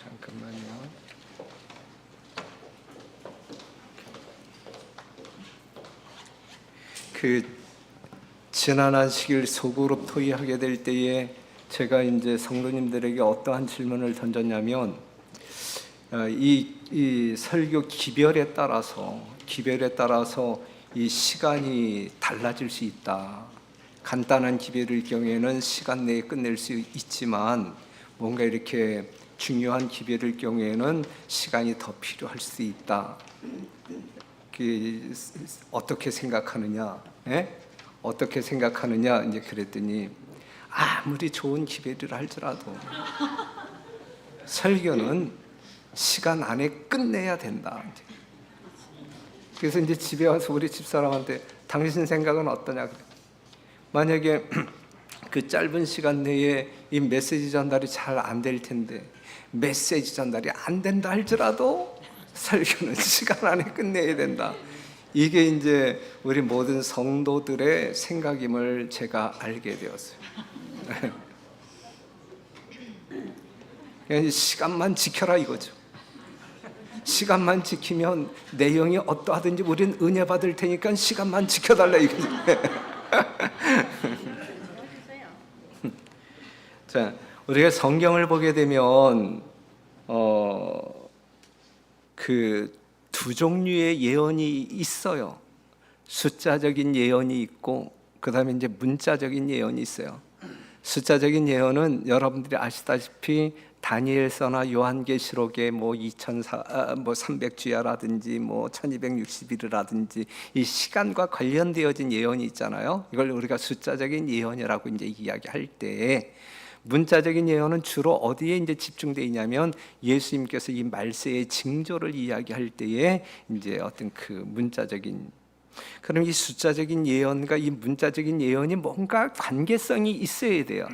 잠깐만요. 지난 안식일 소그룹 토의하게 될 때에 제가 이제 성도님들에게 어떠한 질문을 던졌냐면, 이 설교 기별에 따라서 이 시간이 달라질 수 있다. 간단한 기별일 경우에는 시간 내에 끝낼 수 있지만, 뭔가 이렇게 중요한 기별일 경우에는 시간이 더 필요할 수 있다. 어떻게 생각하느냐? 어떻게 생각하느냐? 이제 그랬더니, 아무리 좋은 기별이라 할지라도 설교는 시간 안에 끝내야 된다. 그래서 이제 집에 와서 우리 집사람한테 당신 생각은 어떠냐 그래. 만약에 그 짧은 시간 내에 이 메시지 전달이 잘 안 될 텐데, 메시지 전달이 안 된다 할지라도 설교는 시간 안에 끝내야 된다. 이게 이제 우리 모든 성도들의 생각임을 제가 알게 되었어요. 그냥 시간만 지켜라 이거죠. 시간만 지키면 내용이 어떠하든지 우리는 은혜 받을 테니까 시간만 지켜달라 이거죠. 자, 우리가 성경을 보게 되면 그 두 종류의 예언이 있어요. 숫자적인 예언이 있고, 그 다음에 이제 문자적인 예언이 있어요. 숫자적인 예언은 여러분들이 아시다시피 다니엘서나 요한계시록의 300주야라든지 1260일이라든지 이 시간과 관련되어진 예언이 있잖아요. 이걸 우리가 숫자적인 예언이라고 이제 이야기할 때, 문자적인 예언은 주로 어디에 이제 집중되어 있냐면, 예수님께서 이 말세의 징조를 이야기할 때에 이제 어떤 그 문자적인, 그럼 이 숫자적인 예언과 이 문자적인 예언이 뭔가 관계성이 있어야 돼요.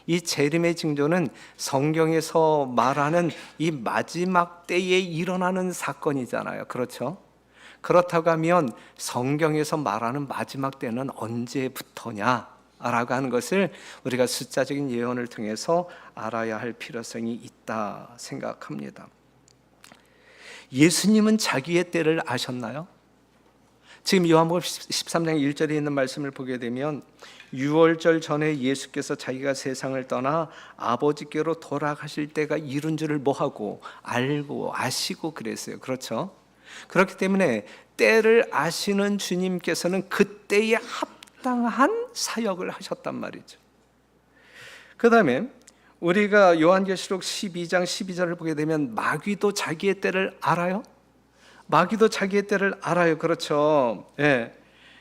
이 재림의 징조는 성경에서 말하는 이 마지막 때에 일어나는 사건이잖아요. 그렇죠? 그렇다고 하면 성경에서 말하는 마지막 때는 언제부터냐? 라고 하는 것을 우리가 숫자적인 예언을 통해서 알아야 할 필요성이 있다 생각합니다. 예수님은 자기의 때를 아셨나요? 지금 요한복음 13장 1절에 있는 말씀을 보게 되면, 유월절 전에 예수께서 자기가 세상을 떠나 아버지께로 돌아가실 때가 이른 줄을 뭐하고 알고 아시고 그랬어요. 그렇죠? 그렇기 때문에 때를 아시는 주님께서는 그때에 합당한 사역을 하셨단 말이죠. 그 다음에 우리가 요한계시록 12장 12절을 보게 되면, 마귀도 자기의 때를 알아요? 마귀도 자기의 때를 알아요. 그렇죠?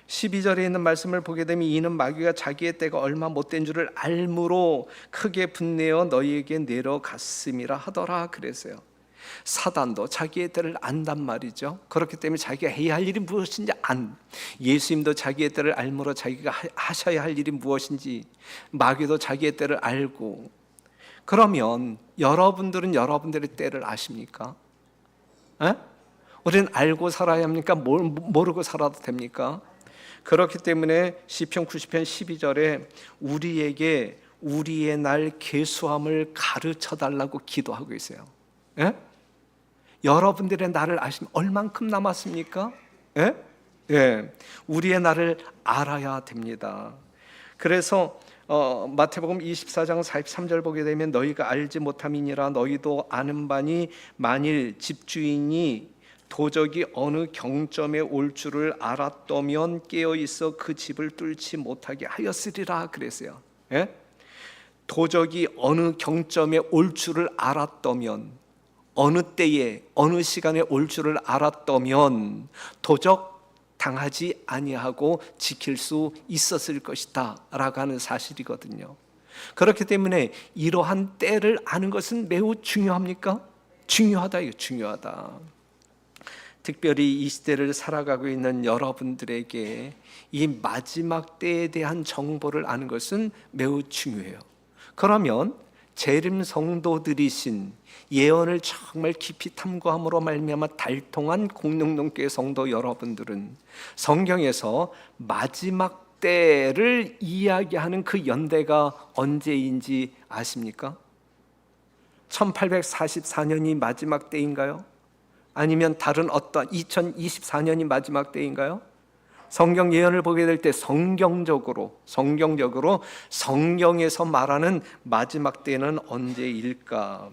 12절에 있는 말씀을 보게 되면, 이는 마귀가 자기의 때가 얼마 못된 줄을 알므로 크게 분내어 너희에게 내려갔음이라 하더라 그랬어요. 사단도 자기의 때를 안단 말이죠. 그렇기 때문에 자기가 해야 할 일이 무엇인지 예수님도 자기의 때를 알므로 자기가 하셔야 할 일이 무엇인지, 마귀도 자기의 때를 알고. 그러면 여러분들은 여러분들의 때를 아십니까? 우리는 알고 살아야 합니까? 모르고 살아도 됩니까? 그렇기 때문에 시편 90편 12절에 우리에게 우리의 날 계수함을 가르쳐 달라고 기도하고 있어요. 여러분들의 날을 아시면 얼만큼 남았습니까? 우리의 날을 알아야 됩니다. 그래서 마태복음 24장 43절 보게 되면, 너희가 알지 못함이니라 너희도 아는 바니 만일 집주인이 도적이 어느 경점에 올 줄을 알았더면 깨어 있어 그 집을 뚫지 못하게 하였으리라 그랬어요. 도적이 어느 경점에 올 줄을 알았더면, 어느 때에 어느 시간에 올 줄을 알았더면 도적 당하지 아니하고 지킬 수 있었을 것이다 라고 하는 사실이거든요. 그렇기 때문에 이러한 때를 아는 것은 매우 중요합니까? 중요하다. 이거 중요하다. 특별히 이 시대를 살아가고 있는 여러분들에게 이 마지막 때에 대한 정보를 아는 것은 매우 중요해요. 그러면 재림 성도들이신, 예언을 정말 깊이 탐구함으로 말미암아 달통한 공동동교회 성도 여러분들은 성경에서 마지막 때를 이야기하는 그 연대가 언제인지 아십니까? 1844년이 마지막 때인가요? 아니면 다른 어떤 2024년이 마지막 때인가요? 성경 예언을 보게 될 때 성경적으로 성경에서 말하는 마지막 때는 언제일까?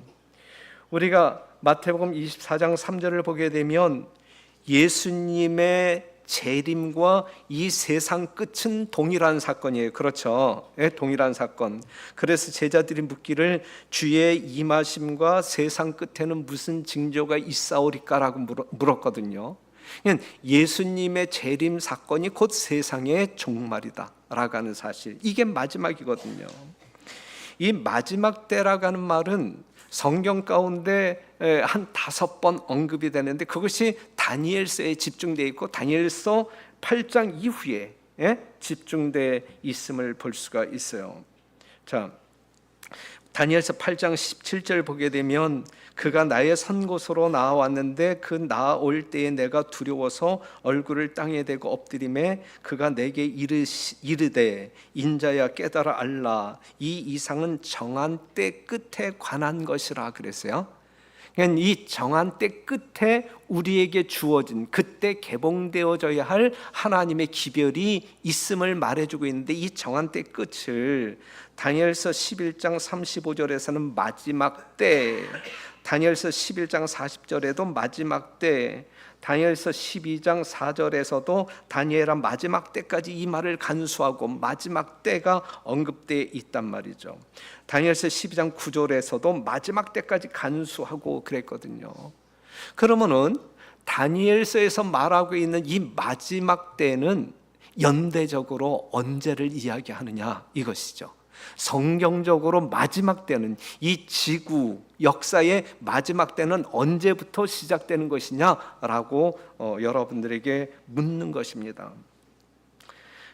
우리가 마태복음 24장 3절을 보게 되면 예수님의 재림과 이 세상 끝은 동일한 사건이에요. 그렇죠? 네, 동일한 사건. 그래서 제자들이 묻기를 주의 임하심과 세상 끝에는 무슨 징조가 있사오리까라고 물었거든요. 예수님의 재림 사건이 곧 세상의 종말이다 라고 하는 사실, 이게 마지막이거든요. 이 마지막 때라고 하는 말은 성경 가운데 한 5번 언급이 되는데 그것이 다니엘서에 집중되어 있고 다니엘서 8장 이후에 집중되어 있음을 볼 수가 있어요. 자, 다니엘서 8장 17절 보게 되면 그가 나의 선 곳으로 나아왔는데 그 나아올 때에 내가 두려워서 얼굴을 땅에 대고 엎드리매 그가 내게 이르되 인자야 깨달아 알라 이 이상은 정한 때 끝에 관한 것이라 그랬어요. 이 정한 때 끝에 우리에게 주어진 그때 개봉되어져야 할 하나님의 기별이 있음을 말해주고 있는데 이 정한 때 끝을 다니엘서 11장 35절에서는 마지막 때, 다니엘서 11장 40절에도 마지막 때, 다니엘서 12장 4절에서도 다니엘아 마지막 때까지 이 말을 간수하고 마지막 때가 언급되어 있단 말이죠. 다니엘서 12장 9절에서도 마지막 때까지 간수하고 그랬거든요. 그러면은 다니엘서에서 말하고 있는 이 마지막 때는 연대적으로 언제를 이야기하느냐 이것이죠. 성경적으로 마지막 때는 이 지구 역사의 마지막 때는 언제부터 시작되는 것이냐라고 여러분들에게 묻는 것입니다.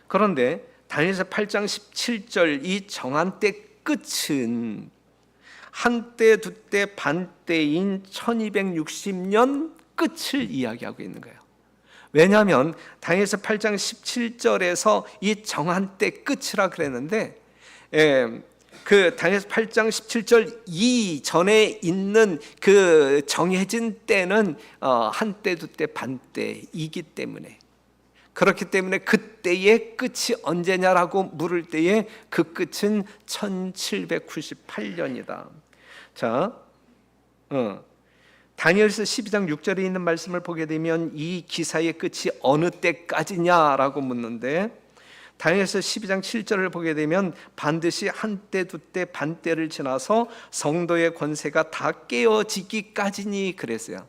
그런데 다니엘서 8장 17절 이 정한 때 끝은 한때 두때 반때인 1260년 끝을 이야기하고 있는 거예요. 왜냐하면 다니엘서 8장 17절에서 이 정한 때 끝이라 그랬는데 그 다니엘서 8장 17절 이전에 있는 그 정해진 때는 한때 두때 반때이기 때문에, 그렇기 때문에 그때의 끝이 언제냐라고 물을 때에 그 끝은 1798년이다. 자, 다니엘서 12장 6절에 있는 말씀을 보게 되면 이 기사의 끝이 어느 때까지냐라고 묻는데 다니엘서 12장 7절을 보게 되면 반드시 한때 두때 반때를 지나서 성도의 권세가 다 깨어지기까지니 그랬어요.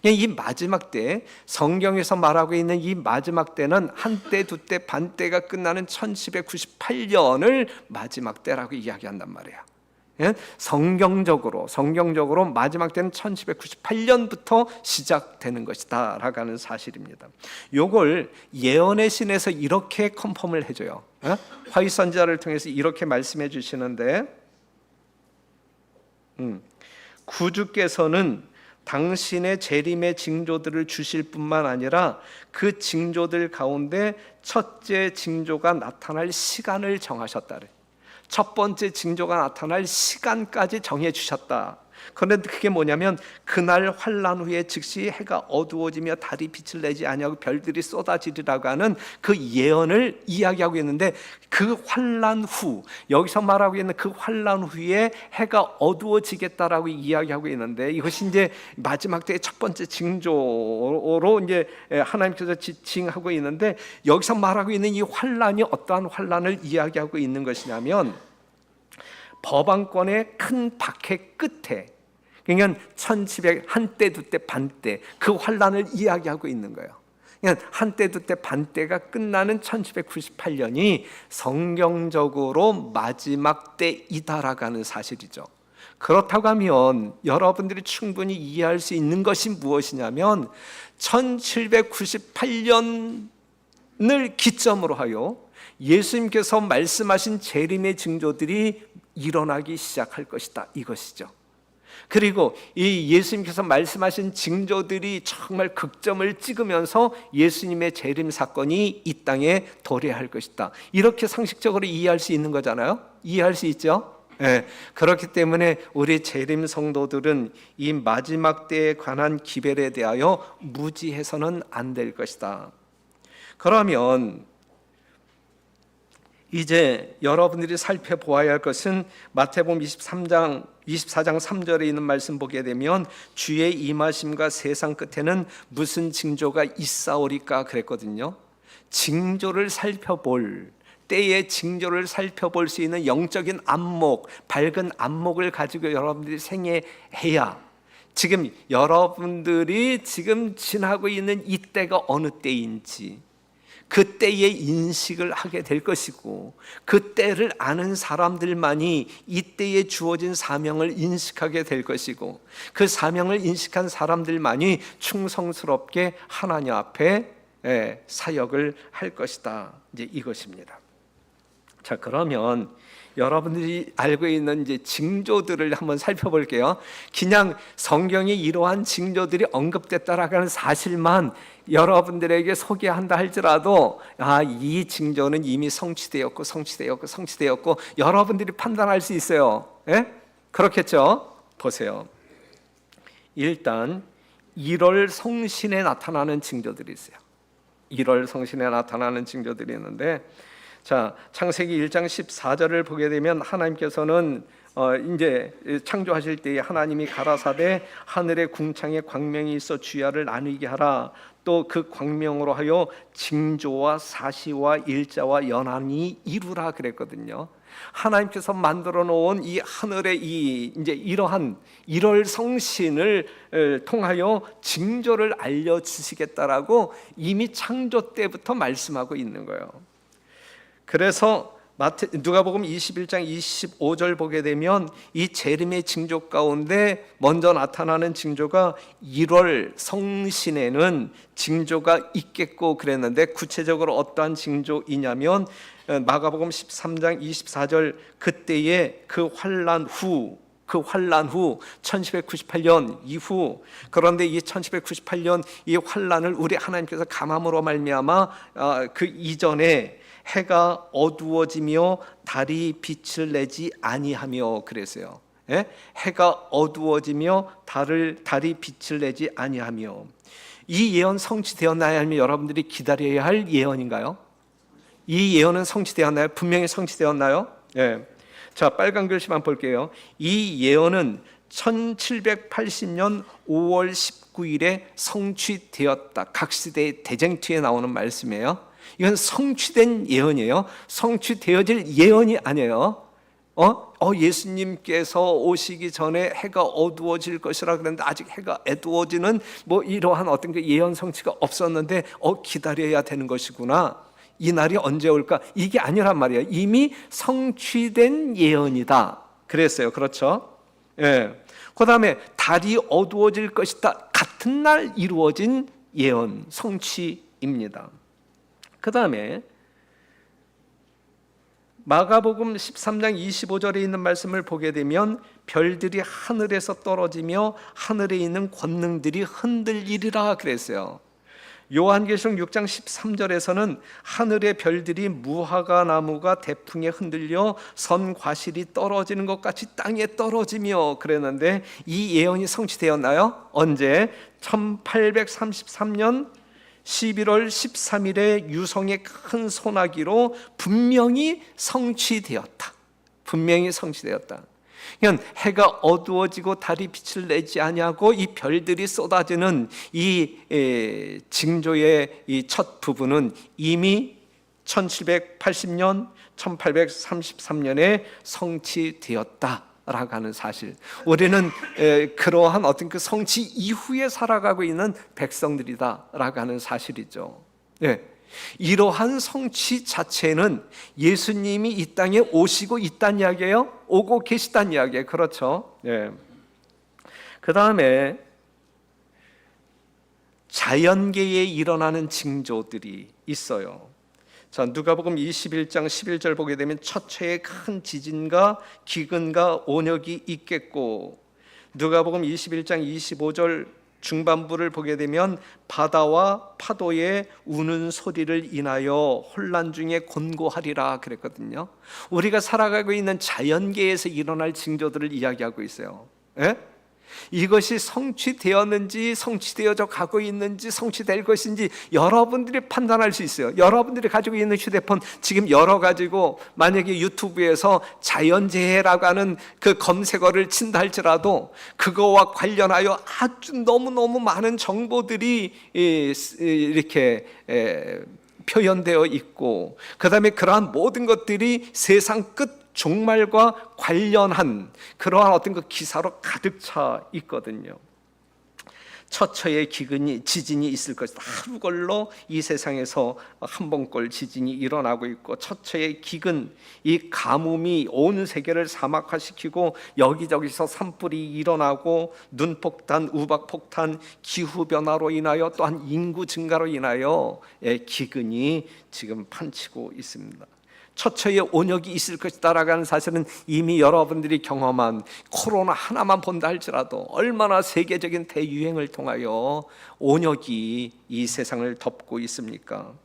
이 마지막 때, 성경에서 말하고 있는 이 마지막 때는 한때 두때 반때가 끝나는 1798년을 마지막 때라고 이야기한단 말이에요. 성경적으로 마지막 때는 1798년부터 시작되는 것이다 라고 하는 사실입니다. 이걸 예언의 신에서 이렇게 컨펌을 해줘요. 화이 선지자를 통해서 이렇게 말씀해 주시는데 구주께서는 당신의 재림의 징조들을 주실 뿐만 아니라 그 징조들 가운데 첫째 징조가 나타날 시간을 정하셨다. 첫 번째 징조가 나타날 시간까지 정해 주셨다. 그런데 그게 뭐냐면 그날 환난 후에 즉시 해가 어두워지며 달이 빛을 내지 아니하고 별들이 쏟아지리라고 하는 그 예언을 이야기하고 있는데 그 환난 후, 여기서 말하고 있는 그 환난 후에 해가 어두워지겠다라고 이야기하고 있는데 이것이 이제 마지막 때의 첫 번째 징조로 이제 하나님께서 지칭하고 있는데 여기서 말하고 있는 이 환난이 어떠한 환난을 이야기하고 있는 것이냐면 법왕권의 큰 박해 끝에, 그러니까 1700 한때 두때 반때 그 환난을 이야기하고 있는 거예요. 그러니까 한때 두때 반때가 끝나는 1798년이 성경적으로 마지막 때이다라고 하는 사실이죠. 그렇다고 하면 여러분들이 충분히 이해할 수 있는 것이 무엇이냐면 1798년을 기점으로 하여 예수님께서 말씀하신 재림의 징조들이 일어나기 시작할 것이다 이것이죠. 그리고 이 예수님께서 말씀하신 징조들이 정말 극점을 찍으면서 예수님의 재림 사건이 이 땅에 도래할 것이다. 이렇게 상식적으로 이해할 수 있는 거잖아요. 이해할 수 있죠? 예, 그렇기 때문에 우리 재림 성도들은 이 마지막 때에 관한 기별에 대하여 무지해서는 안 될 것이다. 그러면 이제 여러분들이 살펴보아야 할 것은 마태복음 24장 3절에 있는 말씀 보게 되면 주의 임하심과 세상 끝에는 무슨 징조가 있사오리까 그랬거든요. 징조를 살펴볼 때의 징조를 살펴볼 수 있는 영적인 안목, 밝은 안목을 가지고 여러분들이 생애해야 지금 여러분들이 지금 지나고 있는 이 때가 어느 때인지 그때의 인식을 하게 될 것이고 그때를 아는 사람들만이 이때에 주어진 사명을 인식하게 될 것이고 그 사명을 인식한 사람들만이 충성스럽게 하나님 앞에 사역을 할 것이다. 이제 이것입니다. 자, 그러면 여러분들이 알고 있는 이제 징조들을 한번 살펴볼게요. 그냥 성경에 이러한 징조들이 언급됐다라는 사실만 여러분들에게 소개한다 할지라도 이 징조는 이미 성취되었고 여러분들이 판단할 수 있어요. 예? 그렇겠죠? 보세요. 일단 1월 성신에 나타나는 징조들이 있어요. 1월 성신에 나타나는 징조들이 있는데, 자, 창세기 1장 14절을 보게 되면 하나님께서는 이제 창조하실 때에 하나님이 가라사대 하늘의 궁창에 광명이 있어 주야를 나누게 하라. 또 그 광명으로 하여 징조와 사시와 일자와 연한이 이루라 그랬거든요. 하나님께서 만들어 놓은 이 하늘의 이제 이러한 1월 성신을 통하여 징조를 알려 주시겠다라고 이미 창조 때부터 말씀하고 있는 거예요. 그래서 누가복음 21장 25절 보게 되면 이 재림의 징조 가운데 먼저 나타나는 징조가 1월 성신에는 징조가 있겠고 그랬는데 구체적으로 어떠한 징조이냐면 마가복음 13장 24절 그때에 그 환난 후 1798년 이후, 그런데 이 1798년 이 환난을 우리 하나님께서 감함으로 말미암아 그 이전에 해가 어두워지며 달이 빛을 내지 아니하며 그랬어요. 예? 해가 어두워지며 달이 빛을 내지 아니하며, 이 예언 성취되었나요? 아니면 여러분들이 기다려야 할 예언인가요? 이 예언은 성취되었나요? 분명히 성취되었나요? 예. 자, 빨간 글씨만 볼게요. 이 예언은 1780년 5월 19일에 성취되었다. 각 시대의 대쟁투에 나오는 말씀이에요. 이건 성취된 예언이에요. 성취되어질 예언이 아니에요. 예수님께서 오시기 전에 해가 어두워질 것이라 그랬는데 아직 해가 어두워지는 뭐 이러한 어떤 그 예언 성취가 없었는데 기다려야 되는 것이구나. 이 날이 언제 올까? 이게 아니란 말이에요. 이미 성취된 예언이다 그랬어요. 그렇죠? 예. 그 다음에 달이 어두워질 것이다. 같은 날 이루어진 예언 성취입니다. 그 다음에 마가복음 13장 25절에 있는 말씀을 보게 되면 별들이 하늘에서 떨어지며 하늘에 있는 권능들이 흔들리리라 그랬어요. 요한계시록 6장 13절에서는 하늘의 별들이 무화과 나무가 대풍에 흔들려 선 과실이 떨어지는 것 같이 땅에 떨어지며 그랬는데 이 예언이 성취되었나요? 언제? 1833년 11월 13일에 유성의 큰 소나기로 분명히 성취되었다. 분명히 성취되었다. 그러니까 해가 어두워지고 달이 빛을 내지 아니하고 이 별들이 쏟아지는 이 징조의 이 첫 부분은 이미 1780년, 1833년에 성취되었다라고 하는 사실. 우리는 그러한 어떤 그 성취 이후에 살아가고 있는 백성들이다라고 하는 사실이죠. 네. 이러한 성취 자체는 예수님이 이 땅에 오시고 있다는 이야기예요. 오고 계시다는 이야기예요. 그렇죠? 네. 그 다음에 자연계에 일어나는 징조들이 있어요. 자, 누가복음 21장 11절 보게 되면 첫째에 큰 지진과 기근과 온역이 있겠고, 누가복음 21장 25절 중반부를 보게 되면 바다와 파도의 우는 소리를 인하여 혼란 중에 곤고하리라 그랬거든요. 우리가 살아가고 있는 자연계에서 일어날 징조들을 이야기하고 있어요. 예? 이것이 성취되었는지 성취되어져 가고 있는지 성취될 것인지 여러분들이 판단할 수 있어요. 여러분들이 가지고 있는 휴대폰 지금 열어가지고 만약에 유튜브에서 자연재해라고 하는 그 검색어를 친다 할지라도 그거와 관련하여 아주 너무너무 많은 정보들이 이렇게 표현되어 있고, 그 다음에 그러한 모든 것들이 세상 끝 종말과 관련한 그러한 어떤 그 기사로 가득 차 있거든요. 처처의 지진이 있을 것이다. 하루 걸러 이 세상에서 한 번꼴 지진이 일어나고 있고, 처처의 기근, 이 가뭄이 온 세계를 사막화시키고 여기저기서 산불이 일어나고 눈폭탄, 우박폭탄, 기후변화로 인하여 또한 인구 증가로 인하여 기근이 지금 판치고 있습니다. 처처의 온역이 있을 것이다라고 하는 사실은 이미 여러분들이 경험한 코로나 하나만 본다 할지라도 얼마나 세계적인 대유행을 통하여 온역이 이 세상을 덮고 있습니까?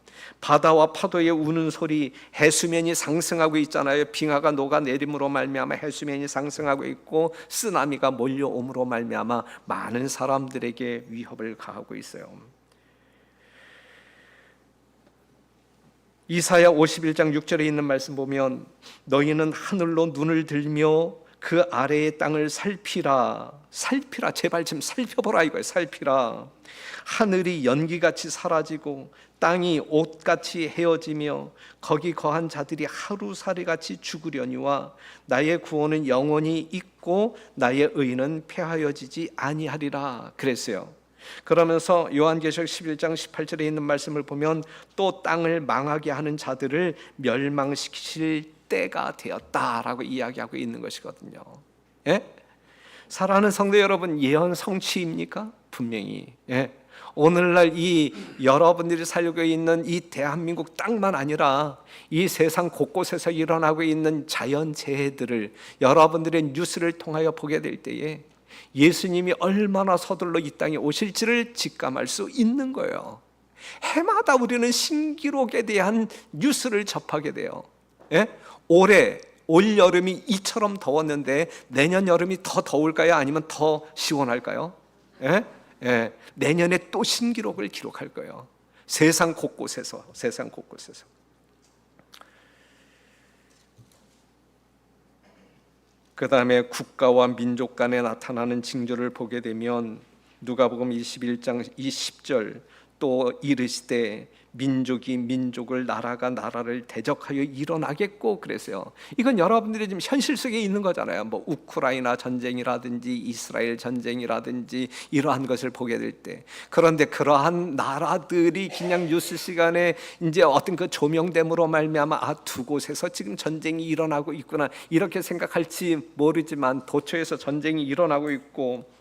바다와 파도의 우는 소리, 해수면이 상승하고 있잖아요. 빙하가 녹아내림으로 말미암아 해수면이 상승하고 있고, 쓰나미가 몰려옴으로 말미암아 많은 사람들에게 위협을 가하고 있어요. 이사야 51장 6절에 있는 말씀 보면, 너희는 하늘로 눈을 들며 그 아래의 땅을 살피라. 살피라, 제발 좀 살펴보라 이거예요. 살피라. 하늘이 연기같이 사라지고 땅이 옷같이 헤어지며 거기 거한 자들이 하루살이같이 죽으려니와 나의 구원은 영원히 있고 나의 의는 폐하여지지 아니하리라 그랬어요. 그러면서 요한계시록 11장 18절에 있는 말씀을 보면 또 땅을 망하게 하는 자들을 멸망시키실 때가 되었다라고 이야기하고 있는 것이거든요. 예? 사랑하는 성도 여러분, 예언 성취입니까? 분명히. 예. 오늘날 이 여러분들이 살고 있는 이 대한민국 땅만 아니라 이 세상 곳곳에서 일어나고 있는 자연재해들을 여러분들의 뉴스를 통하여 보게 될 때에 예수님이 얼마나 서둘러 이 땅에 오실지를 직감할 수 있는 거예요. 해마다 우리는 신기록에 대한 뉴스를 접하게 돼요. 예? 올해 올 여름이 이처럼 더웠는데 내년 여름이 더 더울까요? 아니면 더 시원할까요? 예? 예. 내년에 또 신기록을 기록할 거예요. 세상 곳곳에서. 그 다음에 국가와 민족 간에 나타나는 징조를 보게 되면 누가복음 21장 20절, 또 이르시되 민족이 민족을, 나라가 나라를 대적하여 일어나겠고 그랬어요. 이건 여러분들이 지금 현실 속에 있는 거잖아요. 뭐 우크라이나 전쟁이라든지 이스라엘 전쟁이라든지 이러한 것을 보게 될 때, 그런데 그러한 나라들이 그냥 뉴스 시간에 이제 어떤 그 조명됨으로 말미암아 두 곳에서 지금 전쟁이 일어나고 있구나 이렇게 생각할지 모르지만 도처에서 전쟁이 일어나고 있고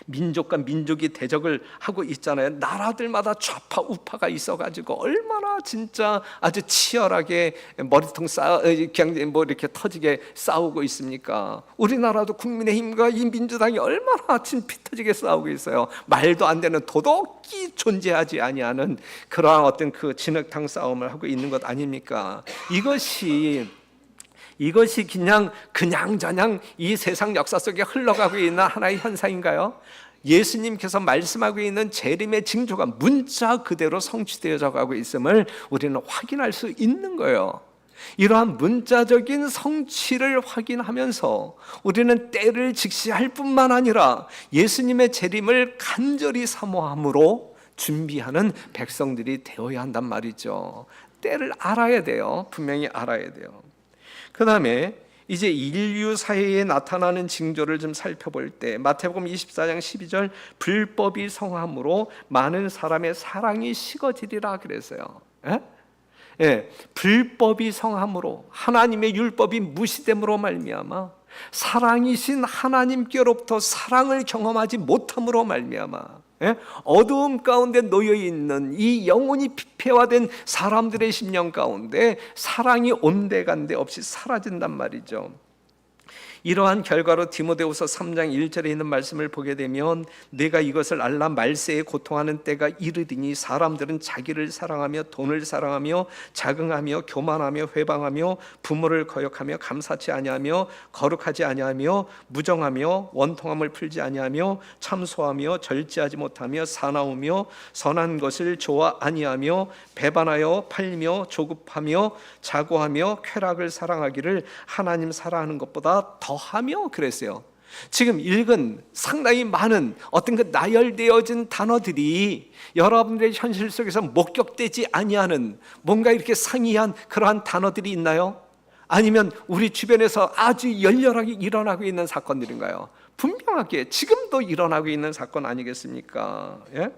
민족과 민족이 대적을 하고 있잖아요. 나라들마다 좌파 우파가 있어가지고 얼마나 진짜 아주 치열하게 머리통 그냥 뭐 이렇게 터지게 싸우고 있습니까? 우리나라도 국민의힘과 이 민주당이 얼마나 피 터지게 싸우고 있어요. 말도 안 되는 도덕이 존재하지 아니하는 그러한 어떤 그 진흙탕 싸움을 하고 있는 것 아닙니까? 이것이 그냥 이 세상 역사 속에 흘러가고 있는 하나의 현상인가요? 예수님께서 말씀하고 있는 재림의 징조가 문자 그대로 성취되어져 가고 있음을 우리는 확인할 수 있는 거예요. 이러한 문자적인 성취를 확인하면서 우리는 때를 직시할 뿐만 아니라 예수님의 재림을 간절히 사모함으로 준비하는 백성들이 되어야 한단 말이죠. 때를 알아야 돼요. 분명히 알아야 돼요. 그 다음에 이제 인류 사회에 나타나는 징조를 좀 살펴볼 때 마태복음 24장 12절, 불법이 성함으로 많은 사람의 사랑이 식어지리라 그랬어요. 예? 예, 불법이 성함으로, 하나님의 율법이 무시됨으로 말미암아 사랑이신 하나님께로부터 사랑을 경험하지 못함으로 말미암아 어두움 가운데 놓여있는 이 영혼이 피폐화된 사람들의 심령 가운데 사랑이 온데간데 없이 사라진단 말이죠. 이러한 결과로 디모데후서 3장 1절에 있는 말씀을 보게 되면 내가 이것을 알라 말세에 고통하는 때가 이르리니 사람들은 자기를 사랑하며 돈을 사랑하며 자긍하며 교만하며 회방하며 부모를 거역하며 감사치 아니하며 거룩하지 아니하며 무정하며 원통함을 풀지 아니하며 참소하며 절제하지 못하며 사나우며 선한 것을 좋아 아니하며 배반하여 팔며 조급하며 자고하며 쾌락을 사랑하기를 하나님 사랑하는 것보다 더하며 그랬어요. 지금 읽은 상당히 많은 어떤 그 나열되어진 단어들이 여러분들의 현실 속에서 목격되지 아니하는 뭔가 이렇게 상이한 그러한 단어들이 있나요? 아니면 우리 주변에서 아주 열렬하게 일어나고 있는 사건들인가요? 분명하게 지금도 일어나고 있는 사건 아니겠습니까? 예?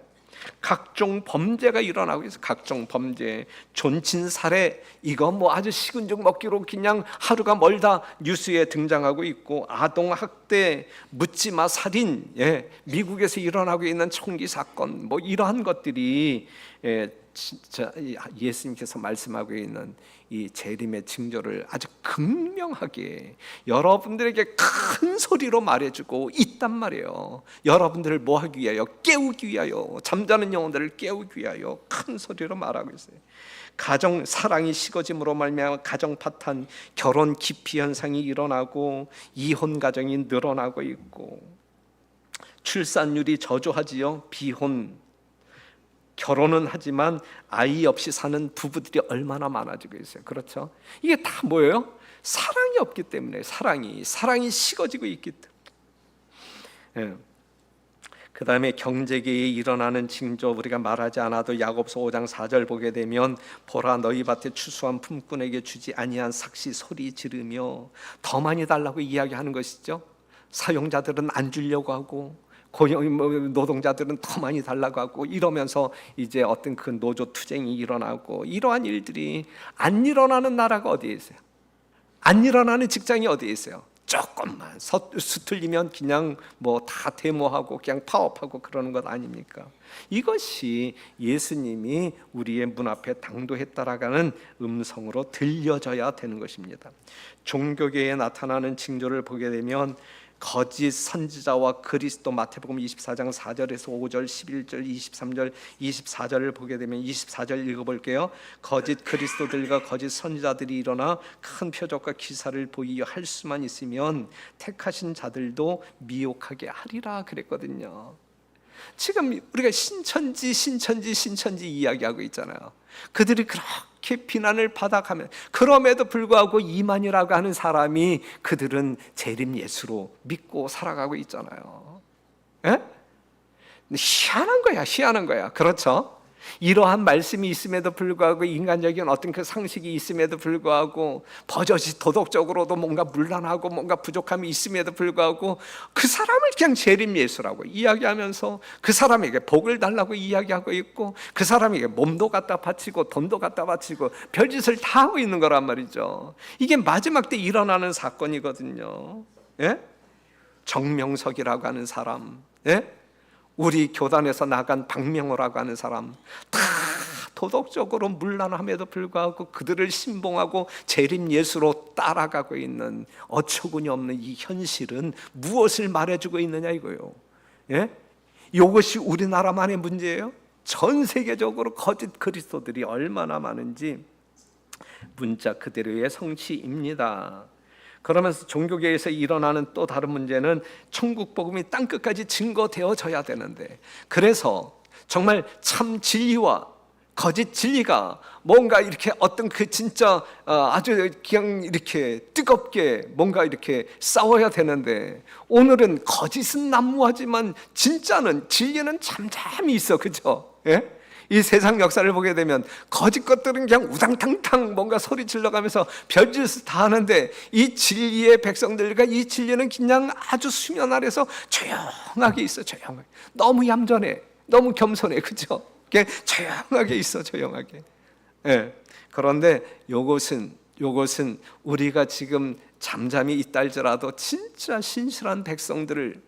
각종 범죄가 일어나고 있어요. 각종 범죄, 존친살해, 이거 뭐 아주 식은죽 먹기로 그냥 하루가 멀다 뉴스에 등장하고 있고, 아동학대, 묻지마 살인, 미국에서 일어나고 있는 총기 사건, 뭐 이러한 것들이 진짜 예수님께서 말씀하고 있는 이 재림의 징조를 아주 극명하게 여러분들에게 큰 소리로 말해주고 있단 말이에요. 여러분들을 뭐 하기 위하여? 깨우기 위하여, 잠자는 영혼들을 깨우기 위하여 큰 소리로 말하고 있어요. 가정 사랑이 식어짐으로 말미암아 가정 파탄, 결혼 기피 현상이 일어나고 이혼 가정이 늘어나고 있고, 출산율이 저조하지요. 비혼, 결혼은 하지만 아이 없이 사는 부부들이 얼마나 많아지고 있어요. 그렇죠? 이게 다 뭐예요? 사랑이 없기 때문에, 사랑이 식어지고 있기 때문에. 그 다음에 경제계에 일어나는 징조, 우리가 말하지 않아도 야고보서 5장 4절 보게 되면 보라 너희 밭에 추수한 품꾼에게 주지 아니한 삭시 소리 지르며, 더 많이 달라고 이야기하는 것이죠. 사용자들은 안 주려고 하고 노동자들은 더 많이 달라고 하고, 이러면서 이제 어떤 그 노조 투쟁이 일어나고, 이러한 일들이 안 일어나는 나라가 어디에 있어요? 안 일어나는 직장이 어디에 있어요? 조금만 수틀리면 그냥 뭐 다 데모하고 그냥 파업하고 그러는 것 아닙니까? 이것이 예수님이 우리의 문 앞에 당도했다라는 음성으로 들려져야 되는 것입니다. 종교계에 나타나는 징조를 보게 되면 거짓 선지자와 그리스도, 마태복음 24장 4절에서 5절, 11절, 23절, 24절을 보게 되면 24절 읽어볼게요. 거짓 그리스도들과 거짓 선지자들이 일어나 큰 표적과 기사를 보이려 할 수만 있으면 택하신 자들도 미혹하게 하리라 그랬거든요. 지금 우리가 신천지 이야기하고 있잖아요. 그들이 그렇게 비난을 받아가면, 그럼에도 불구하고 이만이라고 하는 사람이 그들은 재림 예수로 믿고 살아가고 있잖아요. 희한한 거야. 그렇죠? 이러한 말씀이 있음에도 불구하고, 인간적인 어떤 그 상식이 있음에도 불구하고, 버젓이 도덕적으로도 뭔가 문란하고 뭔가 부족함이 있음에도 불구하고 그 사람을 그냥 재림 예수라고 이야기하면서 그 사람에게 복을 달라고 이야기하고 있고, 그 사람에게 몸도 갖다 바치고 돈도 갖다 바치고 별짓을 다 하고 있는 거란 말이죠. 이게 마지막 때 일어나는 사건이거든요. 정명석이라고 하는 사람, 우리 교단에서 나간 박명호라고 하는 사람, 다 도덕적으로 문란함에도 불구하고 그들을 신봉하고 재림 예수로 따라가고 있는 어처구니 없는 이 현실은 무엇을 말해주고 있느냐 이거예요. 이것이 우리나라만의 문제예요? 전 세계적으로 거짓 그리스도들이 얼마나 많은지 문자 그대로의 성취입니다. 그러면서 종교계에서 일어나는 또 다른 문제는 천국 복음이 땅끝까지 증거되어져야 되는데, 그래서 정말 참 진리와 거짓 진리가 뭔가 이렇게 어떤 그 진짜 아주 그냥 이렇게 뜨겁게 뭔가 이렇게 싸워야 되는데, 오늘은 거짓은 난무하지만 진짜는, 진리는 잠잠히 있어. 그죠? 이 세상 역사를 보게 되면 거짓 것들은 그냥 우당탕탕 뭔가 소리 질러가면서 별짓을 다 하는데, 이 진리의 백성들과 이 진리는 그냥 아주 수면 아래서 조용하게 있어. 조용하게. 너무 얌전해, 너무 겸손해. 그죠? 그냥 조용하게 있어. 조용하게. 그런데 요것은 우리가 지금 잠잠히 있다 할지라도 진짜 신실한 백성들을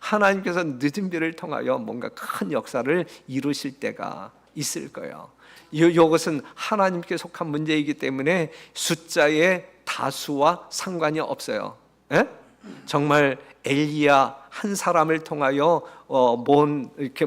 하나님께서 늦은 비를 통하여 뭔가 큰 역사를 이루실 때가 있을 거예요. 이것은 하나님께 속한 문제이기 때문에 숫자의 다수와 상관이 없어요. 정말 엘리야 한 사람을 통하여 이렇게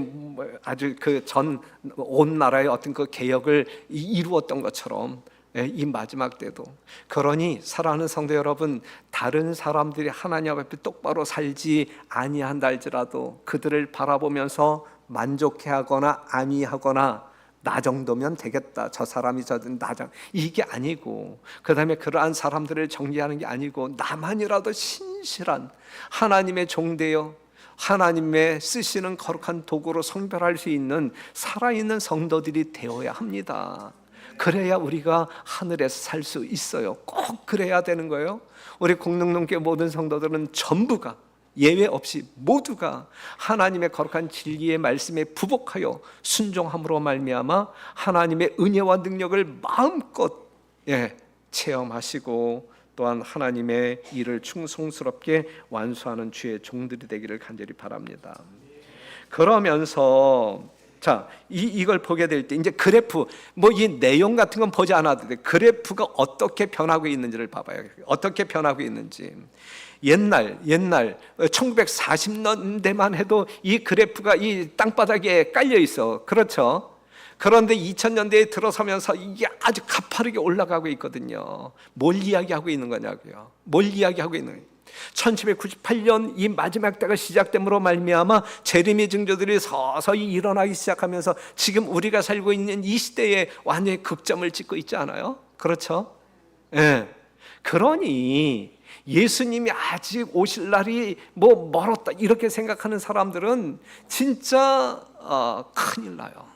아주 그 전 온 나라의 어떤 그 개혁을 이루었던 것처럼 이 마지막 때도. 그러니 사랑하는 성도 여러분, 다른 사람들이 하나님 앞에 똑바로 살지 아니한다 할지라도 그들을 바라보면서 만족해하거나 안위하거나 나 정도면 되겠다, 저 사람이 저든 나장, 이게 아니고, 그 다음에 그러한 사람들을 정죄하는 게 아니고, 나만이라도 신실한 하나님의 종되어 하나님의 쓰시는 거룩한 도구로 성별할 수 있는 살아있는 성도들이 되어야 합니다. 그래야 우리가 하늘에서 살 수 있어요. 꼭 그래야 되는 거예요. 우리 공동농교회 모든 성도들은 전부가 예외 없이 모두가 하나님의 거룩한 진리의 말씀에 부복하여 순종함으로 말미암아 하나님의 은혜와 능력을 마음껏 체험하시고 또한 하나님의 일을 충성스럽게 완수하는 주의 종들이 되기를 간절히 바랍니다. 그러면서 이걸 보게 될 때 이제 그래프, 이 내용 같은 건 보지 않아도 돼. 그래프가 어떻게 변하고 있는지를 봐봐요. 어떻게 변하고 있는지. 옛날 1940년대만 해도 이 그래프가 이 땅바닥에 깔려 있어. 그렇죠? 그런데 2000년대에 들어서면서 이게 아주 가파르게 올라가고 있거든요. 뭘 이야기하고 있는 거냐고요. 뭘 이야기하고 있는 거예요. 1798년 이 마지막 때가 시작됨으로 말미암아 재림의 징조들이 서서히 일어나기 시작하면서 지금 우리가 살고 있는 이 시대에 완전히 극점을 찍고 있지 않아요? 그렇죠? 그러니 예수님이 아직 오실 날이 멀었다 이렇게 생각하는 사람들은 진짜 큰일 나요.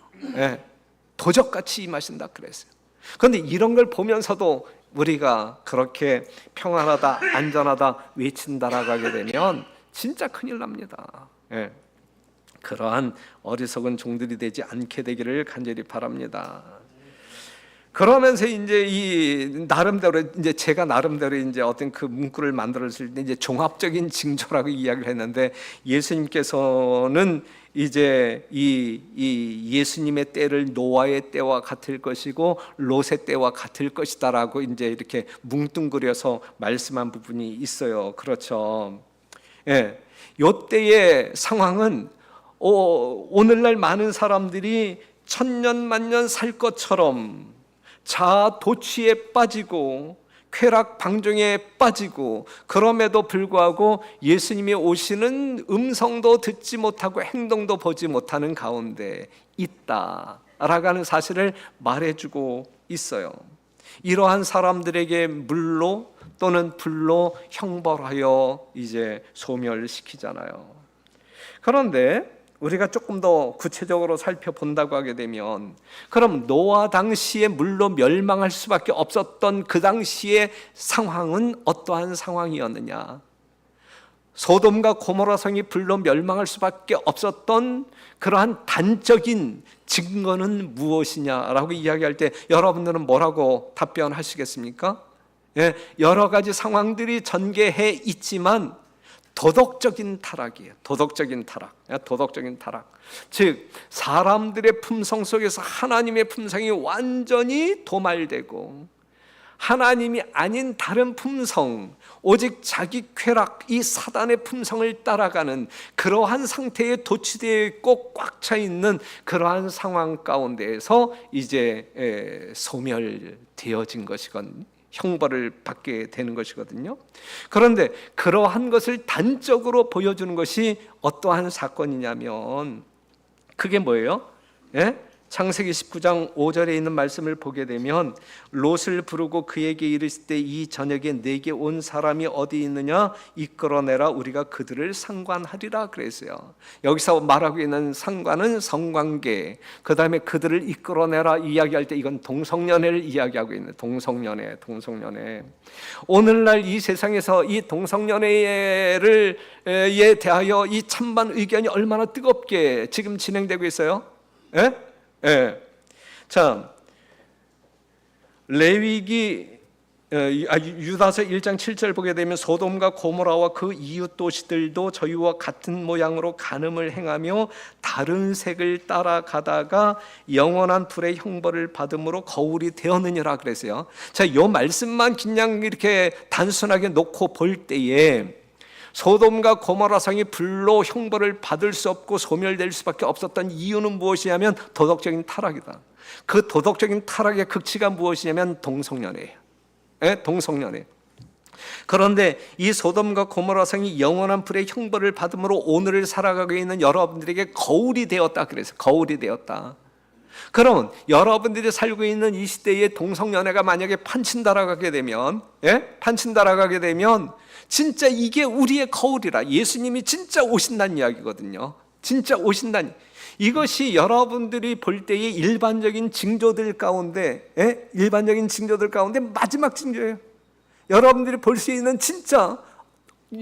도적같이 임하신다 그랬어요. 그런데 이런 걸 보면서도 우리가 그렇게 평안하다, 안전하다 외친다라고 하게 되면 진짜 큰일 납니다. 그러한 어리석은 종들이 되지 않게 되기를 간절히 바랍니다. 그러면서 이제 제가 나름대로 이제 어떤 그 문구를 만들었을 때 이제 종합적인 징조라고 이야기를 했는데, 예수님께서는 이제 이 예수님의 때를 노아의 때와 같을 것이고 롯의 때와 같을 것이다라고 이제 이렇게 뭉뚱그려서 말씀한 부분이 있어요. 그렇죠? 요 때의 상황은 오늘날 많은 사람들이 천년 만년 살 것처럼 자아 도취에 빠지고 쾌락 방종에 빠지고, 그럼에도 불구하고 예수님이 오시는 음성도 듣지 못하고 행동도 보지 못하는 가운데 있다라고 하는 사실을 말해주고 있어요. 이러한 사람들에게 물로 또는 불로 형벌하여 이제 소멸시키잖아요. 그런데 우리가 조금 더 구체적으로 살펴본다고 하게 되면, 그럼 노아 당시에 물로 멸망할 수밖에 없었던 그 당시의 상황은 어떠한 상황이었느냐? 소돔과 고모라 성이 불로 멸망할 수밖에 없었던 그러한 단적인 증거는 무엇이냐라고 이야기할 때 여러분들은 뭐라고 답변하시겠습니까? 여러 가지 상황들이 전개해 있지만 도덕적인 타락이에요. 도덕적인 타락. 즉 사람들의 품성 속에서 하나님의 품성이 완전히 도말되고 하나님이 아닌 다른 품성, 오직 자기 쾌락, 이 사단의 품성을 따라가는 그러한 상태에 도취되어 있고 꽉 차 있는 그러한 상황 가운데에서 이제 소멸되어진 것이건 형벌을 받게 되는 것이거든요. 그런데 그러한 것을 단적으로 보여주는 것이 어떠한 사건이냐면 그게 뭐예요? 창세기 19장 5절에 있는 말씀을 보게 되면, 롯을 부르고 그에게 이르실 때 이 저녁에 내게 온 사람이 어디 있느냐, 이끌어내라, 우리가 그들을 상관하리라 그랬어요. 여기서 말하고 있는 상관은 성관계, 그 다음에 그들을 이끌어내라 이야기할 때 이건 동성연애를 이야기하고 있는 동성연애. 오늘날 이 세상에서 이 동성연애를 에 대하여 이 찬반 의견이 얼마나 뜨겁게 지금 진행되고 있어요? 자, 레위기 유다서 1장 7절 보게 되면, 소돔과 고모라와 그 이웃 도시들도 저희와 같은 모양으로 간음을 행하며 다른 색을 따라가다가 영원한 불의 형벌을 받음으로 거울이 되었느니라 그랬어요. 자, 이 말씀만 그냥 이렇게 단순하게 놓고 볼 때에 소돔과 고모라 성이 불로 형벌을 받을 수 없고 소멸될 수밖에 없었던 이유는 무엇이냐면 도덕적인 타락이다. 그 도덕적인 타락의 극치가 무엇이냐면 동성연애예요. 동성연애. 그런데 이 소돔과 고모라 성이 영원한 불의 형벌을 받음으로 오늘을 살아가고 있는 여러분들에게 거울이 되었다. 그래서 거울이 되었다. 그러면 여러분들이 살고 있는 이 시대에 동성연애가 만약에 판친다라고 하게 되면, 판친다라고 하게 되면 진짜 이게 우리의 거울이라. 예수님이 진짜 오신다는 이야기거든요. 진짜 오신다는. 이것이 여러분들이 볼 때의 일반적인 징조들 가운데, 일반적인 징조들 가운데 마지막 징조예요. 여러분들이 볼 수 있는 진짜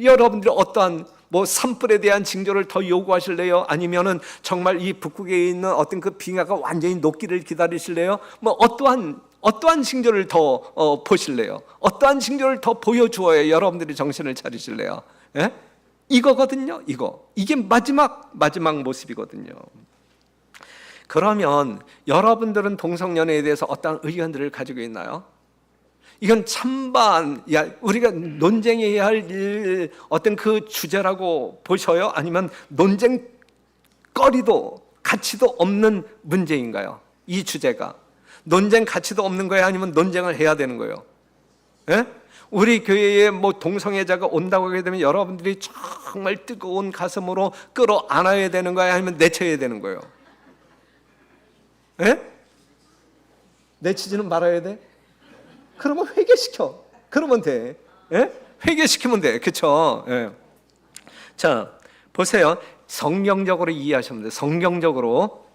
여러분들이 어떠한 산불에 대한 징조를 더 요구하실래요? 아니면은 정말 이 북극에 있는 어떤 그 빙하가 완전히 녹기를 기다리실래요? 어떠한 징조를 더 보실래요? 어떠한 징조를 더 보여주어야 여러분들이 정신을 차리실래요? 이거거든요. 이게 마지막 모습이거든요. 그러면 여러분들은 동성연애에 대해서 어떠한 의견들을 가지고 있나요? 이건 찬반, 우리가 논쟁해야 할 어떤 그 주제라고 보셔요? 아니면 논쟁거리도 가치도 없는 문제인가요? 이 주제가 논쟁 가치도 없는 거예요? 아니면 논쟁을 해야 되는 거예요? 우리 교회에 동성애자가 온다고 하게 되면 여러분들이 정말 뜨거운 가슴으로 끌어안아야 되는 거예요? 아니면 내쳐야 되는 거예요? 내치지는 말아야 돼? 그러면 회개시켜. 그러면 돼. 회개시키면 돼. 그렇죠? 자, 보세요. 성경적으로 이해하시면 돼요. 성경적으로.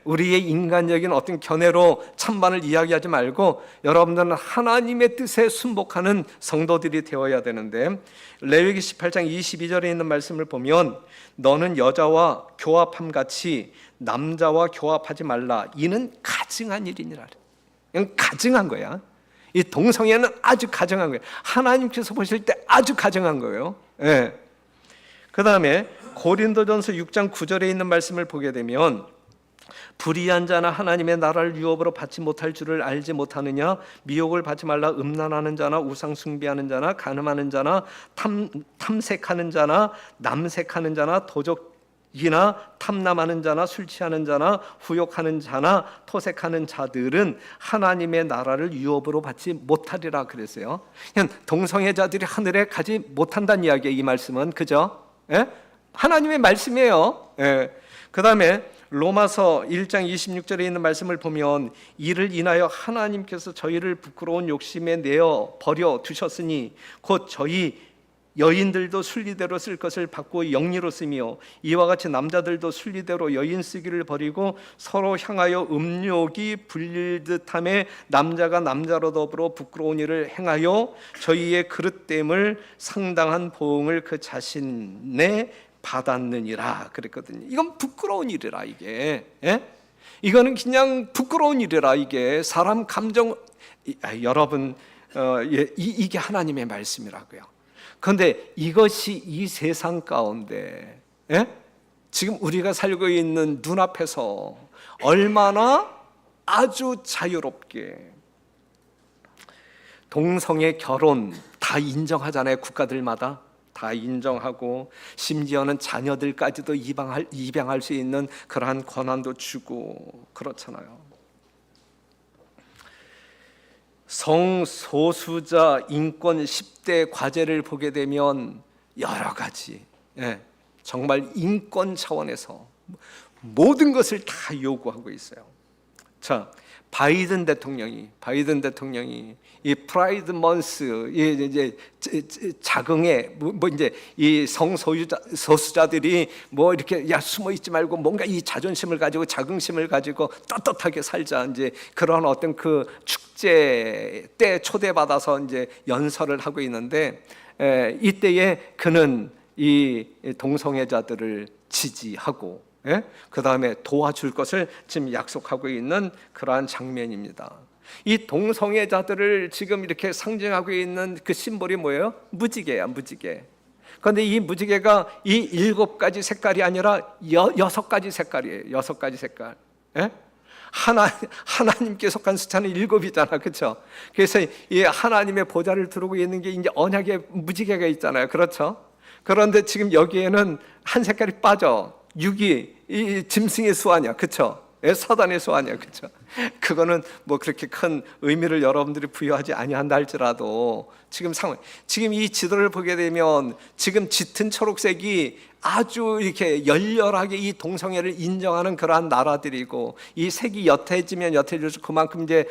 우리의 인간적인 어떤 견해로 찬반을 이야기하지 말고 여러분들은 하나님의 뜻에 순복하는 성도들이 되어야 되는데, 레위기 18장 22절에 있는 말씀을 보면 너는 여자와 교합함 같이 남자와 교합하지 말라. 이는 가증한 일이니라. 그냥 가증한 거야. 이 동성애는 아주 가증한 거예요. 하나님께서 보실 때 아주 가증한 거예요. 그 다음에 고린도전서 6장 9절에 있는 말씀을 보게 되면 불의한 자나 하나님의 나라를 유업으로 받지 못할 줄을 알지 못하느냐? 미혹을 받지 말라. 음란하는 자나 우상 숭배하는 자나 간음하는 자나 탐색하는 자나 남색하는 자나 도적이나 탐남하는 자나 술 취하는 자나 후욕하는 자나 토색하는 자들은 하나님의 나라를 유업으로 받지 못하리라 그랬어요. 그냥 동성애자들이 하늘에 가지 못한다는 이야기예요. 이 말씀은. 그죠? 하나님의 말씀이에요. 그 다음에 로마서 1장 26절에 있는 말씀을 보면 이를 인하여 하나님께서 저희를 부끄러운 욕심에 내어 버려 두셨으니 곧 저희 여인들도 순리대로 쓸 것을 받고 영리로 쓰며 이와 같이 남자들도 순리대로 여인 쓰기를 버리고 서로 향하여 음욕이 불릴 듯함에 남자가 남자로 더불어 부끄러운 일을 행하여 저희의 그릇됨을 상당한 보응을 그 자신에 받았느니라 그랬거든요. 이건 부끄러운 일이라. 이게 이거는 그냥 부끄러운 일이라. 이게 사람 감정 여러분 이게 하나님의 말씀이라고요. 그런데 이것이 이 세상 가운데 지금 우리가 살고 있는 눈앞에서 얼마나 아주 자유롭게 동성애 결혼 다 인정하잖아요. 국가들마다 다 인정하고 심지어는 자녀들까지도 입양할 수 있는 그러한 권한도 주고 그렇잖아요. 성소수자 인권 10대 과제를 보게 되면 여러 가지 정말 인권 차원에서 모든 것을 다 요구하고 있어요. 자, 바이든 대통령이 이 프라이드 먼스 이제 자긍에 이제 이 성소수자들이 이렇게 숨어 있지 말고 뭔가 이 자존심을 가지고 자긍심을 가지고 떳떳하게 살자, 이제 그런 어떤 그 축제 때 초대받아서 이제 연설을 하고 있는데 이때에 그는 이 동성애자들을 지지하고 그 다음에 도와줄 것을 지금 약속하고 있는 그러한 장면입니다. 이 동성애자들을 지금 이렇게 상징하고 있는 그 심볼이 뭐예요? 무지개야, 무지개. 그런데 이 무지개가 이 7가지 색깔이 아니라 6가지 색깔이에요. 6가지 색깔. 하나님께 속한 숫자는 7이잖아, 그렇죠? 그래서 이 하나님의 보좌를 두르고 있는 게 이제 언약의 무지개가 있잖아요, 그렇죠? 그런데 지금 여기에는 한 색깔이 빠져. 6이 이 짐승의 수 아니야, 그렇죠? 사단의 수 아니야, 그렇죠? 그거는 뭐 그렇게 큰 의미를 여러분들이 부여하지 아니한다 할지라도 지금 이 지도를 보게 되면 지금 짙은 초록색이 아주 이렇게 열렬하게 이 동성애를 인정하는 그러한 나라들이고, 이 색이 옅어지면 옅어질수록 그만큼 이제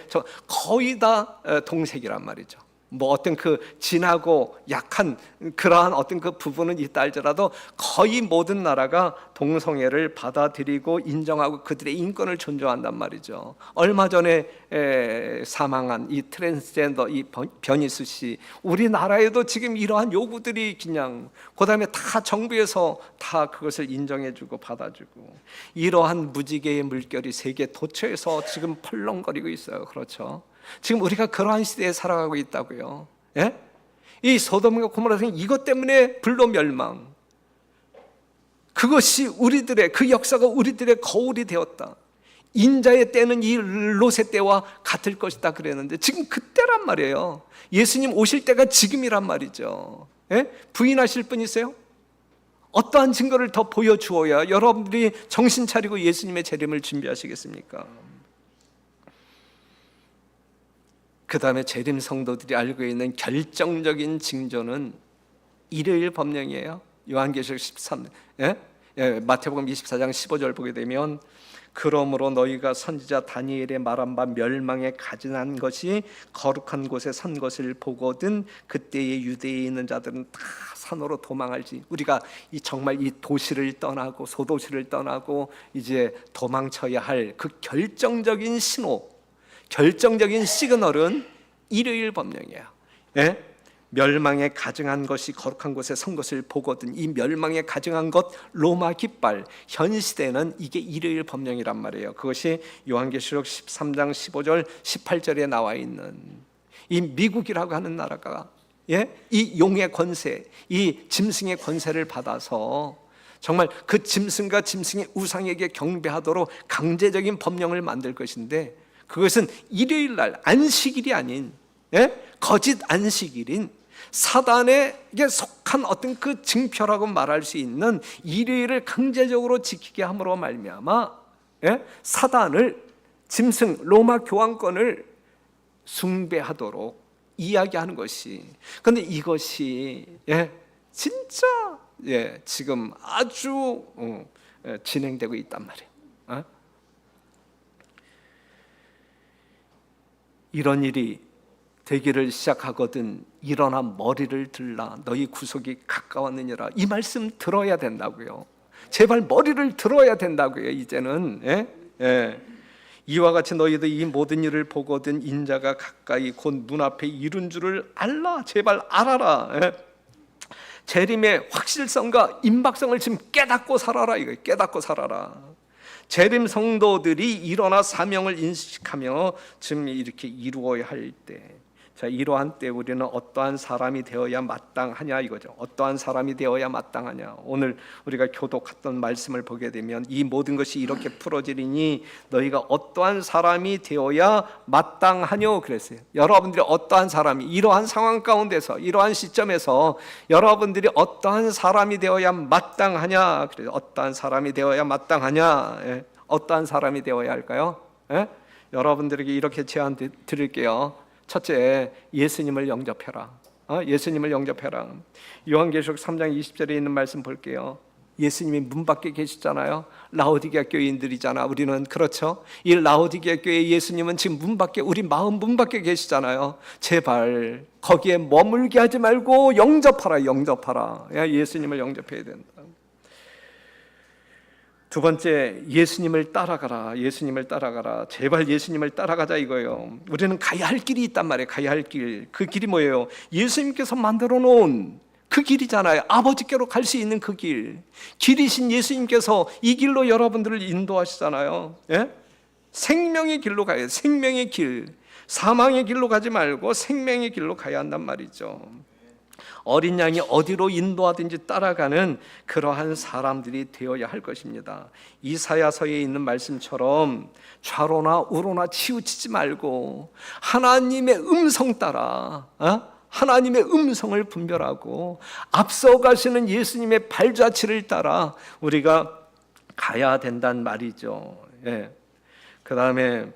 거의 다 동색이란 말이죠. 뭐 어떤 그 진하고 약한 그러한 어떤 그 부분은 있다 할지라도 거의 모든 나라가 동성애를 받아들이고 인정하고 그들의 인권을 존중한단 말이죠. 얼마 전에 사망한 이 트랜스젠더 이 변희수 씨, 우리나라에도 지금 이러한 요구들이 그냥 그다음에 다 정부에서 다 그것을 인정해주고 받아주고, 이러한 무지개의 물결이 세계 도처에서 지금 펄렁거리고 있어요. 그렇죠? 지금 우리가 그러한 시대에 살아가고 있다고요. 예? 이 소돔과 고모라는 이것 때문에 불로 멸망. 그것이 우리들의 그 역사가 우리들의 거울이 되었다. 인자의 때는 이 롯의 때와 같을 것이다 그랬는데 지금 그때란 말이에요. 예수님 오실 때가 지금이란 말이죠. 예? 부인하실 분 있어요? 어떠한 증거를 더 보여주어야 여러분들이 정신 차리고 예수님의 재림을 준비하시겠습니까? 그 다음에 재림 성도들이 알고 있는 결정적인 징조는 일요일 법령이에요. 요한계시록 13, 마태복음 24장 15절 보게 되면, 그러므로 너희가 선지자 다니엘의 말한 바 멸망에 가증한 것이 거룩한 곳에 선 것을 보거든 그때의 유대에 있는 자들은 다 산으로 도망할지. 우리가 정말 이 도시를 떠나고 소도시를 떠나고 이제 도망쳐야 할 그 결정적인 신호, 결정적인 시그널은 일요일 법령이에요. 예? 멸망에 가증한 것이 거룩한 곳에 선 것을 보거든. 이 멸망에 가증한 것, 로마 깃발, 현 시대는 이게 일요일 법령이란 말이에요. 그것이 요한계시록 13장 15절 18절에 나와 있는 이 미국이라고 하는 나라가, 이 용의 권세, 이 짐승의 권세를 받아서 정말 그 짐승과 짐승의 우상에게 경배하도록 강제적인 법령을 만들 것인데, 그것은 일요일 날 안식일이 아닌 거짓 안식일인 사단에게 속한 어떤 그 증표라고 말할 수 있는 일요일을 강제적으로 지키게 함으로 말미암아 사단을, 짐승 로마 교황권을 숭배하도록 이야기하는 것이, 그런데 이것이 진짜 지금 아주 진행되고 있단 말이에요. 이런 일이 되기를 시작하거든 일어나 머리를 들라 너희 구속이 가까웠느니라. 이 말씀 들어야 된다고요. 제발 머리를 들어야 된다고요. 이제는 이와 같이 너희도 이 모든 일을 보거든 인자가 가까이 곧 눈앞에 이룬 줄을 알라. 제발 알아라. 재림의 확실성과 임박성을 지금 깨닫고 살아라. 이거 깨닫고 살아라. 재림 성도들이 일어나 사명을 인식하며 지금 이렇게 이루어야 할 때, 자, 이러한 때 우리는 어떠한 사람이 되어야 마땅하냐 이거죠. 어떠한 사람이 되어야 마땅하냐. 오늘 우리가 교독했던 말씀을 보게 되면 이 모든 것이 이렇게 풀어지리니 너희가 어떠한 사람이 되어야 마땅하뇨 그랬어요. 여러분들이 어떠한 사람이, 이러한 상황 가운데서, 이러한 시점에서 여러분들이 어떠한 사람이 되어야 마땅하냐. 그래서 어떠한 사람이 되어야 마땅하냐. 어떠한 사람이 되어야 할까요? 여러분들에게 이렇게 제안 드릴게요. 첫째, 예수님을 영접해라. 예수님을 영접해라. 요한계시록 3장 20절에 있는 말씀 볼게요. 예수님이 문 밖에 계시잖아요. 라오디게아 교인들이잖아. 우리는 그렇죠. 이 라오디게아 교회 예수님은 지금 문 밖에, 우리 마음 문 밖에 계시잖아요. 제발 거기에 머물게 하지 말고 영접하라. 영접하라. 예수님을 영접해야 된다. 두 번째, 예수님을 따라가라. 예수님을 따라가라. 제발 예수님을 따라가자 이거예요. 우리는 가야 할 길이 있단 말이에요. 가야 할 길. 그 길이 뭐예요? 예수님께서 만들어 놓은 그 길이잖아요. 아버지께로 갈 수 있는 그 길. 길이신 예수님께서 이 길로 여러분들을 인도하시잖아요. 생명의 길로 가야 돼요. 생명의 길. 사망의 길로 가지 말고 생명의 길로 가야 한단 말이죠. 어린 양이 어디로 인도하든지 따라가는 그러한 사람들이 되어야 할 것입니다. 이사야서에 있는 말씀처럼 좌로나 우로나 치우치지 말고 하나님의 음성 따라 하나님의 음성을 분별하고 앞서가시는 예수님의 발자취를 따라 우리가 가야 된단 말이죠. 예. 그 다음에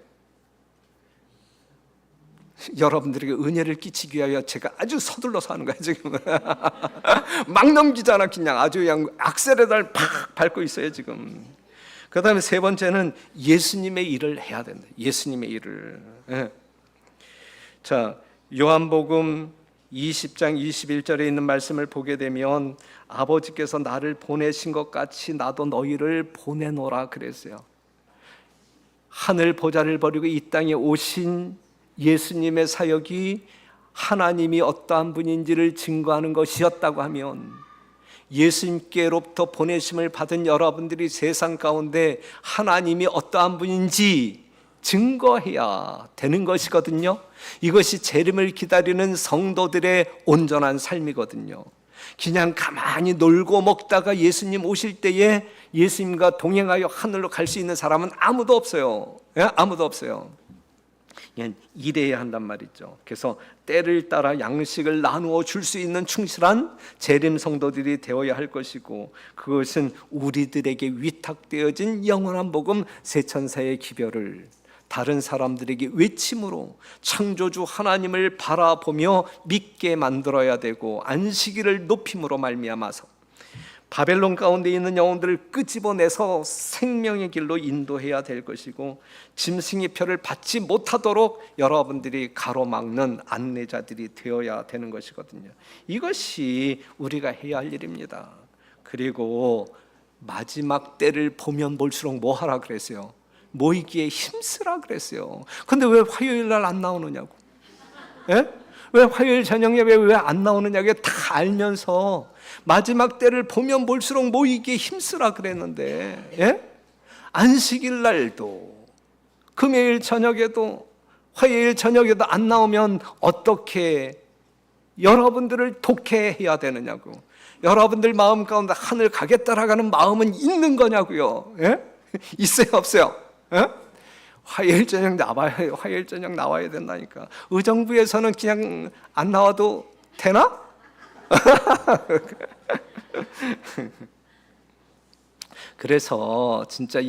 여러분들에게 은혜를 끼치기 위하여 제가 아주 서둘러서 하는 거예요 지금. 막 넘기잖아. 그냥 아주 그냥 악셀에다 팍 밟고 있어요 지금. 그 다음에 세 번째는 예수님의 일을 해야 된다. 예수님의 일을. 예. 자, 요한복음 20장 21절에 있는 말씀을 보게 되면 아버지께서 나를 보내신 것 같이 나도 너희를 보내노라 그랬어요. 하늘 보좌를 버리고 이 땅에 오신 예수님의 사역이 하나님이 어떠한 분인지를 증거하는 것이었다고 하면 예수님께로부터 보내심을 받은 여러분들이 세상 가운데 하나님이 어떠한 분인지 증거해야 되는 것이거든요. 이것이 재림을 기다리는 성도들의 온전한 삶이거든요. 그냥 가만히 놀고 먹다가 예수님 오실 때에 예수님과 동행하여 하늘로 갈 수 있는 사람은 아무도 없어요. 예? 아무도 없어요. 그냥 일해야 한단 말이죠. 그래서 때를 따라 양식을 나누어 줄 수 있는 충실한 재림 성도들이 되어야 할 것이고, 그것은 우리들에게 위탁되어진 영원한 복음 세천사의 기별을 다른 사람들에게 외침으로 창조주 하나님을 바라보며 믿게 만들어야 되고, 안식일을 높임으로 말미암아서 바벨론 가운데 있는 영혼들을 끄집어내서 생명의 길로 인도해야 될 것이고, 짐승의 표를 받지 못하도록 여러분들이 가로막는 안내자들이 되어야 되는 것이거든요. 이것이 우리가 해야 할 일입니다. 그리고 마지막 때를 보면 볼수록 뭐 하라 그랬어요? 모이기에 힘쓰라 그랬어요. 근데 왜 화요일 날 안 나오느냐고. 예? 왜 화요일 저녁 예배 왜 안 나오느냐고 다 알면서 마지막 때를 보면 볼수록 모이기에 힘쓰라 그랬는데, 예? 안식일 날도 금요일 저녁에도 화요일 저녁에도 안 나오면 어떻게 여러분들을 독해해야 되느냐고. 여러분들 마음 가운데 하늘 가겠다라는 마음은 있는 거냐고요. 예? 있어요 없어요? 예? 화요일 저녁 나와야, 화요일 저녁 나와야 된다니까. 의정부에서는 그냥 안 나와도 되나? 그래서 진짜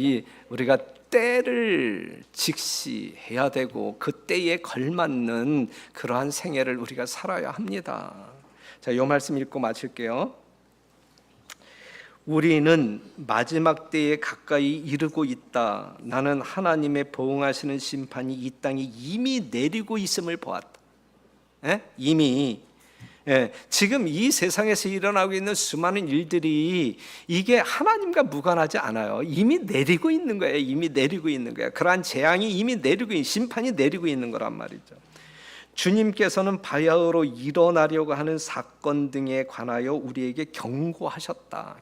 우리가 때를 직시해야 되고 그 때에 걸맞는 그러한 생애를 우리가 살아야 합니다. 자, 이 말씀 읽고 마칠게요. 우리는 마지막 때에 가까이 이르고 있다. 나는 하나님의 보응하시는 심판이 이 땅에 이미 내리고 있음을 보았다. 예? 이미. 예, 지금 이 세상에서 일어나고 있는 수많은 일들이 이게 하나님과 무관하지 않아요. 이미 내리고 있는 거예요. 이미 내리고 있는 거예요. 그러한 재앙이 이미 내리고 심판이 내리고 있는 거란 말이죠. 주님께서는 바야흐로 일어나려고 하는 사건 등에 관하여 우리에게 경고하셨다.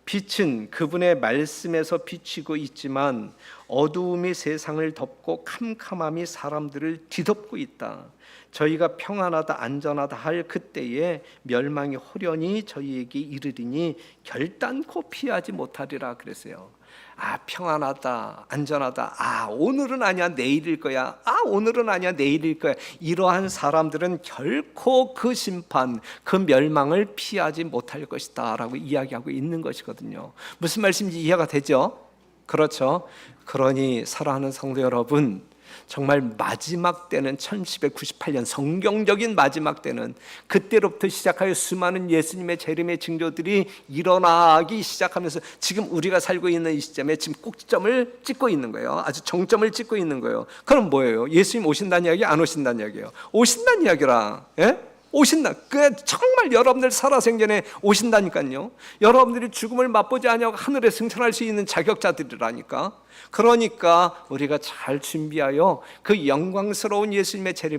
빛은 그분의 말씀에서 비치고 있지만 어두움이 세상을 덮고 캄캄함이 사람들을 뒤덮고 있다. 저희가 평안하다 안전하다 할 그때에 멸망이 호련히 저희에게 이르리니 결단코 피하지 못하리라 그랬어요. 아, 평안하다 안전하다, 아 오늘은 아니야 내일일 거야, 아 오늘은 아니야 내일일 거야, 이러한 사람들은 결코 그 심판, 그 멸망을 피하지 못할 것이다 라고 이야기하고 있는 것이거든요. 무슨 말씀인지 이해가 되죠? 그렇죠. 그러니 사랑하는 성도 여러분, 정말 마지막 때는 1798년 성경적인 마지막 때는 그때로부터 시작하여 수많은 예수님의 재림의 징조들이 일어나기 시작하면서 지금 우리가 살고 있는 이 시점에 지금 꼭지점을 찍고 있는 거예요. 아주 정점을 찍고 있는 거예요. 그럼 뭐예요? 예수님 오신다는 이야기, 안 오신다는 이야기예요? 오신다는 이야기라. 예? 오신다. 그 정말 여러분들 살아생전에 오신다니까요. 여러분들이 죽음을 맛보지 아니하고 하늘에 승천할 수 있는 자격자들이라니까. 그러니까 우리가 잘 준비하여 그 영광스러운 예수님의 재림